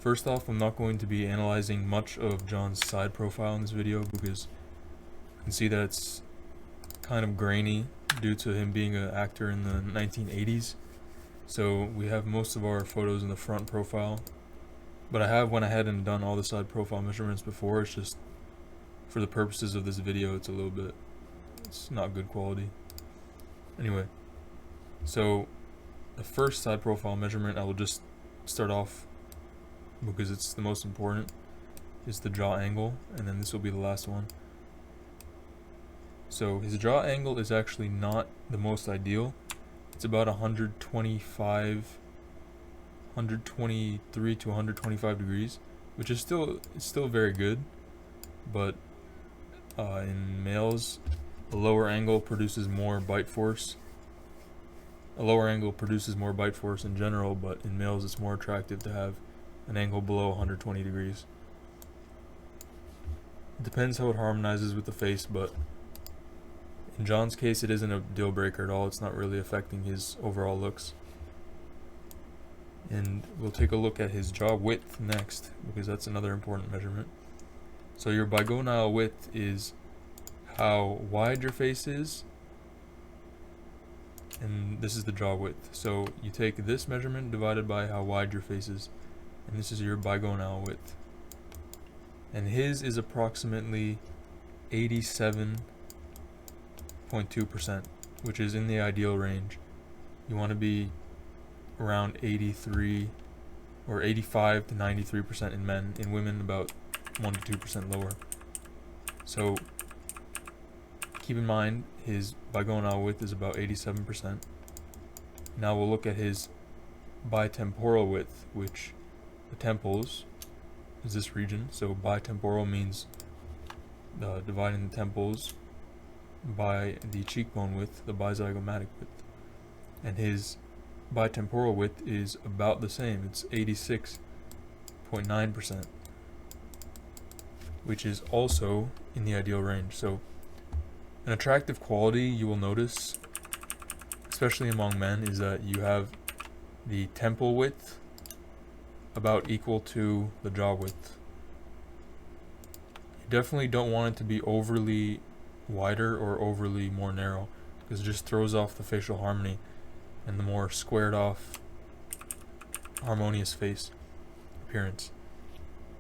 First off, I'm not going to be analyzing much of Jon's side profile in this video because you can see that it's kind of grainy due to him being an actor in the 1980s. So we have most of our photos in the front profile, but I have went ahead and done all the side profile measurements before. It's just for the purposes of this video, it's not good quality. Anyway, so the first side profile measurement I will just start off because it's the most important, is the jaw angle, and then this will be the last one. So his jaw angle is actually not the most ideal. It's about 123 to 125 degrees, which is still very good, but in males, a lower angle produces more bite force. A lower angle produces more bite force in general, but in males it's more attractive to have an angle below 120 degrees. It depends how it harmonizes with the face, but in Jon's case it isn't a deal breaker at all. It's not really affecting his overall looks. And we'll take a look at his jaw width next, because that's another important measurement. So your bigonal width is how wide your face is, and this is the jaw width. So you take this measurement divided by how wide your face is, and this is your bigonal width. And his is approximately 87.2%, which is in the ideal range. You want to be around 83 or 85 to 93% in men. In women, about 1 to 2% lower. So keep in mind his bigonal width is about 87%. Now we'll look at his bitemporal width, which the temples is this region. So bitemporal means dividing the temples by the cheekbone width, the bizygomatic width. And his bitemporal width is about the same. It's 86.9%, which is also in the ideal range. So an attractive quality you will notice, especially among men, is that you have the temple width about equal to the jaw width. You definitely don't want it to be overly wider or overly more narrow, because it just throws off the facial harmony and the more squared off, harmonious face appearance.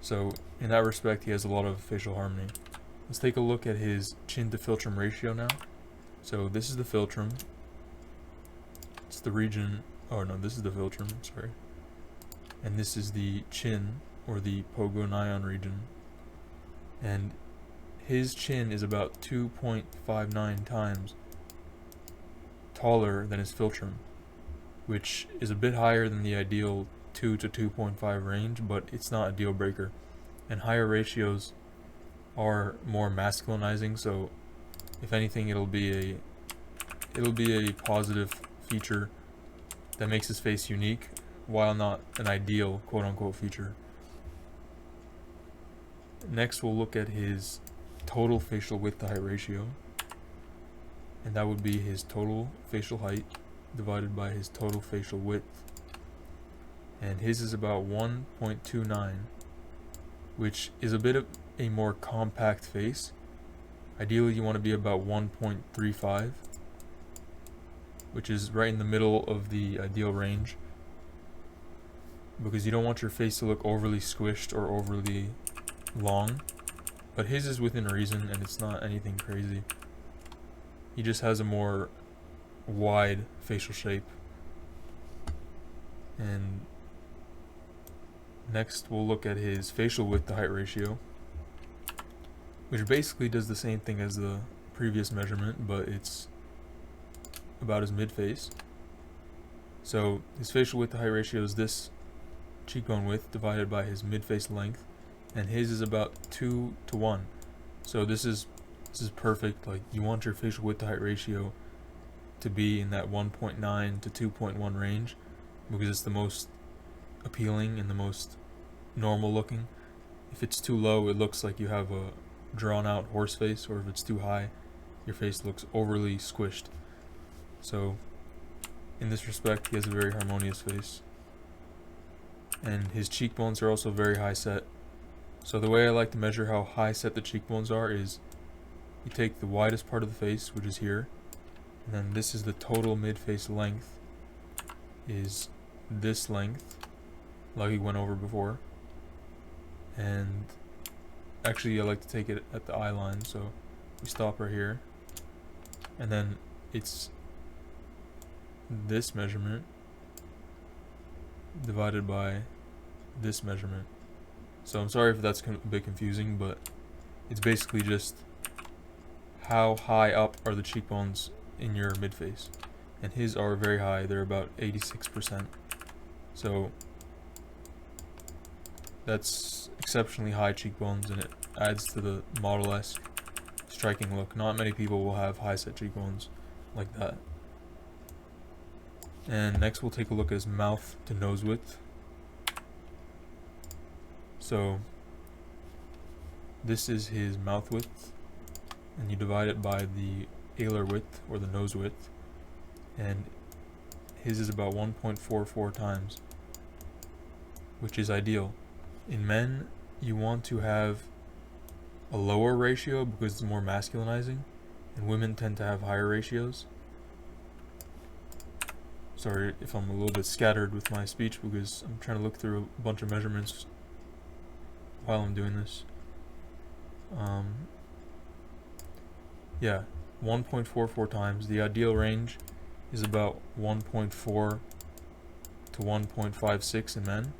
So in that respect, he has a lot of facial harmony. Let's take a look at his chin to philtrum ratio now. So this is the philtrum. It's the region, oh no, this is the philtrum, sorry. And this is the chin, or the pogonion region. And his chin is about 2.59 times taller than his philtrum, which is a bit higher than the ideal 2 to 2.5 range, but it's not a deal breaker. And higher ratios are more masculinizing, so if anything it'll be a positive feature that makes his face unique, while not an ideal quote-unquote feature. Next we'll look at his total facial width to height ratio, and that would be his total facial height divided by his total facial width, and his is about 1.29, which is a bit of a more compact face. Ideally you want to be about 1.35, which is right in the middle of the ideal range, because you don't want your face to look overly squished or overly long. But his is within reason, and it's not anything crazy. He just has a more wide facial shape. And next we'll look at his facial width to height ratio, which basically does the same thing as the previous measurement, but it's about his mid-face. So his facial width to height ratio is this cheekbone width divided by his mid-face length, and his is about 2 to 1. So this is perfect. Like, you want your facial width to height ratio to be in that 1.9 to 2.1 range, because it's the most appealing and the most normal looking. If it's too low, it looks like you have a drawn out horse face, or if it's too high, your face looks overly squished. So in this respect, he has a very harmonious face. and his cheekbones are also very high set. So the way I like to measure how high set the cheekbones are is you take the widest part of the face, which is here, and then this is the total mid-face length, is this length, like we went over before. And actually I like to take it at the eye line, so we stop right here, and then it's this measurement divided by this measurement. So I'm sorry if that's a bit confusing, but it's basically just how high up are the cheekbones in your mid-face. And his are very high, they're about 86%. So that's exceptionally high cheekbones, and it adds to the model-esque striking look. Not many people will have high set cheekbones like that. And next we'll take a look at his mouth to nose width. So this is his mouth width, and you divide it by the alar width, or the nose width, and his is about 1.44 times, which is ideal. In men, you want to have a lower ratio because it's more masculinizing, and women tend to have higher ratios. Sorry if I'm a little bit scattered with my speech because I'm trying to look through a bunch of measurements while I'm doing this. Yeah, 1.44 times. The ideal range is about 1.4 to 1.56 in men,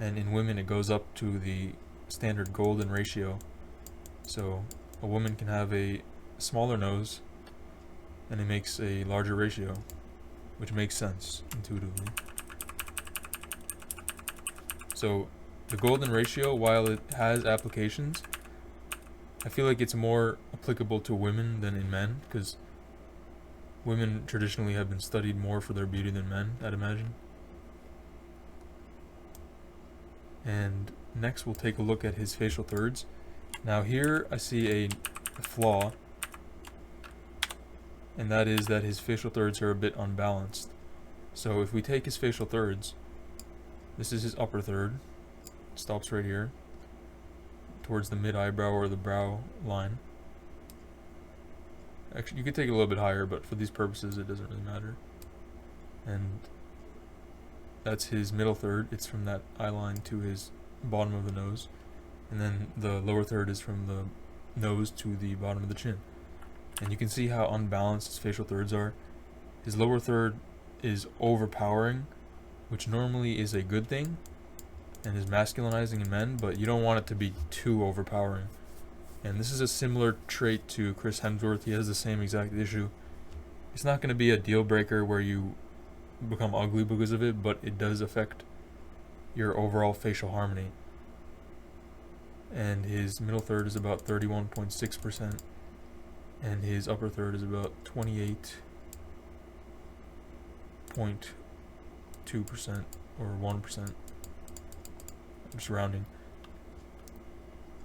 and in women it goes up to the standard golden ratio. So a woman can have a smaller nose and it makes a larger ratio, which makes sense intuitively. So the golden ratio, while it has applications, I feel like it's more applicable to women than in men, because women traditionally have been studied more for their beauty than men, I'd imagine. And next we'll take a look at his facial thirds. Now here I see a flaw, and that is that his facial thirds are a bit unbalanced. So if we take his facial thirds, this is his upper third, it stops right here, towards the mid-eyebrow or the brow line. Actually, you could take it a little bit higher, but for these purposes it doesn't really matter. And that's his middle third. It's from that eye line to his bottom of the nose. And then the lower third is from the nose to the bottom of the chin. And you can see how unbalanced his facial thirds are. His lower third is overpowering, which normally is a good thing, and is masculinizing in men, but you don't want it to be too overpowering. And this is a similar trait to Chris Hemsworth. He has the same exact issue. It's not going to be a deal breaker where you become ugly because of it, but it does affect your overall facial harmony. And his middle third is about 31.6%, and his upper third is about 28.2% or 1%. I'm just rounding.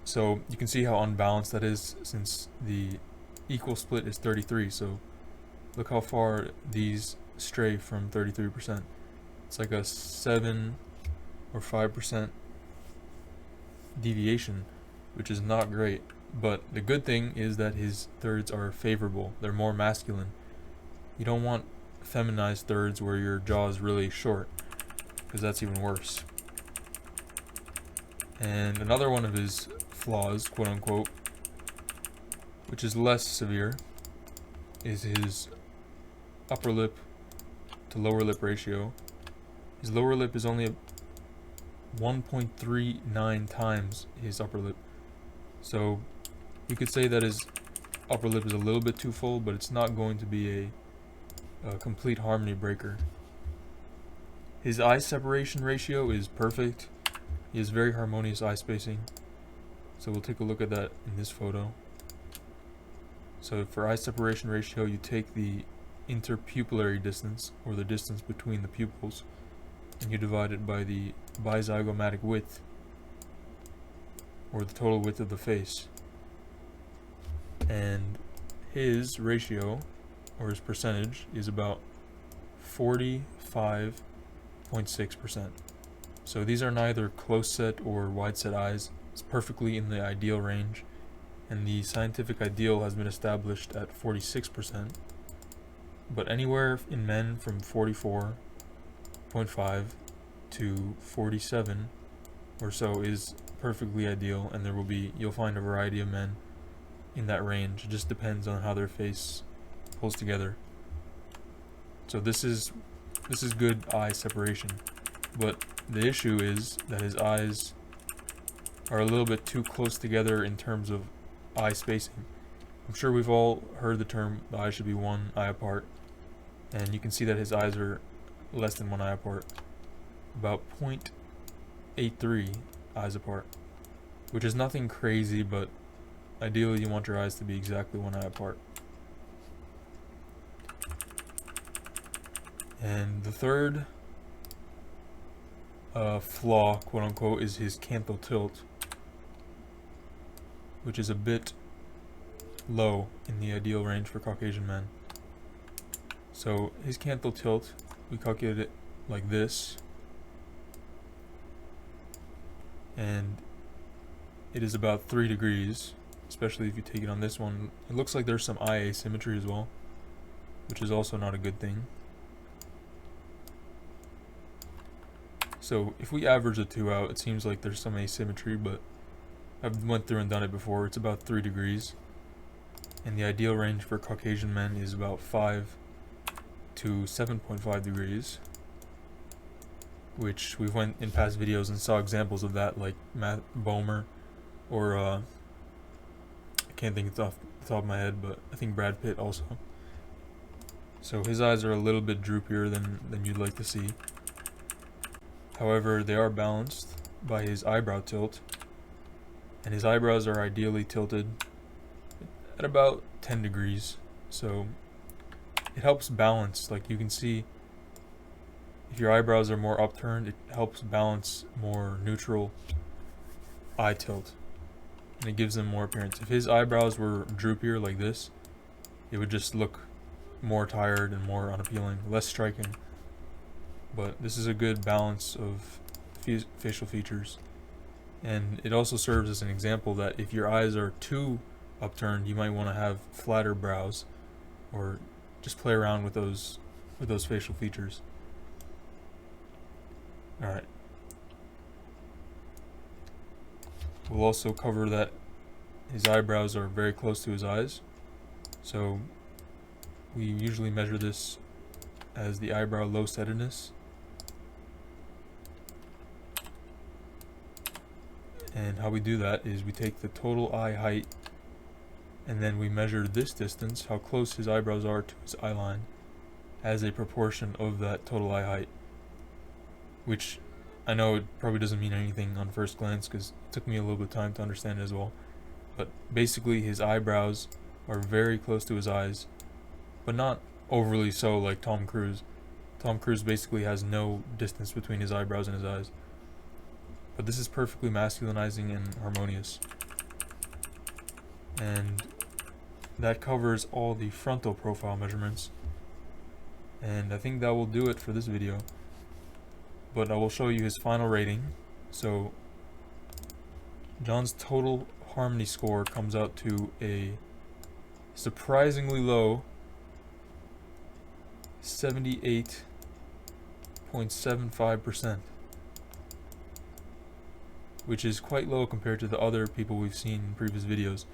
So you can see how unbalanced that is, since the equal split is 33. So look how far these stray from 33%. It's like a 7 or 5% deviation, which is not great. But the good thing is that his thirds are favorable. They're more masculine. You don't want feminized thirds where your jaw is really short, because that's even worse. And another one of his flaws, quote unquote, which is less severe, is his upper lip to lower lip ratio. His lower lip is only 1.39 times his upper lip. So you could say that his upper lip is a little bit too full, but it's not going to be a complete harmony breaker. His eye separation ratio is perfect. He has very harmonious eye spacing. So we'll take a look at that in this photo. So for eye separation ratio, you take the interpupillary distance, or the distance between the pupils, and you divide it by the bizygomatic width, or the total width of the face. And his ratio, or his percentage, is about 45.6%. So these are neither close set or wide set eyes. It's perfectly in the ideal range, and the scientific ideal has been established at 46%, but anywhere in men from 44.5 to 47 or so is perfectly ideal, and you'll find a variety of men in that range. It just depends on how their face pulls together. So this is good eye separation, but the issue is that his eyes are a little bit too close together in terms of eye spacing. I'm sure we've all heard the term the eye should be one eye apart, and you can see that his eyes are less than one eye apart, about 0.83 eyes apart, which is nothing crazy, but ideally you want your eyes to be exactly one eye apart. And the third flaw, quote unquote, is his Canthal Tilt, which is a bit low in the ideal range for Caucasian men. So his Canthal Tilt, we calculate it like this, and it is about 3 degrees, especially if you take it on this one. It looks like there's some eye asymmetry as well, which is also not a good thing. So if we average the two out, it seems like there's some asymmetry, but I've went through and done it before. It's about 3 degrees, and the ideal range for Caucasian men is about 5 to 7.5 degrees, which we went in past videos and saw examples of that, like Matt Bomer, or I can't think it's off the top of my head, but I think Brad Pitt also. So his eyes are a little bit droopier than you'd like to see. However, they are balanced by his eyebrow tilt, and his eyebrows are ideally tilted at about 10 degrees. So it helps balance. Like you can see, if your eyebrows are more upturned, it helps balance more neutral eye tilt, and it gives them more appearance. If his eyebrows were droopier like this, it would just look more tired and more unappealing, less striking. But this is a good balance of facial features, and it also serves as an example that if your eyes are too upturned, you might want to have flatter brows, or just play around with those facial features. Alright. We'll also cover that his eyebrows are very close to his eyes, so we usually measure this as the eyebrow low settedness. And how we do that is we take the total eye height, and then we measure this distance, how close his eyebrows are to his eye line, as a proportion of that total eye height. Which I know it probably doesn't mean anything on first glance, because it took me a little bit of time to understand it as well. But basically his eyebrows are very close to his eyes, but not overly so like Tom Cruise. Tom Cruise basically has no distance between his eyebrows and his eyes. But this is perfectly masculinizing and harmonious. And that covers all the frontal profile measurements. And I think that will do it for this video. But I will show you his final rating. So John's total harmony score comes out to a surprisingly low 78.75%. which is quite low compared to the other people we've seen in previous videos.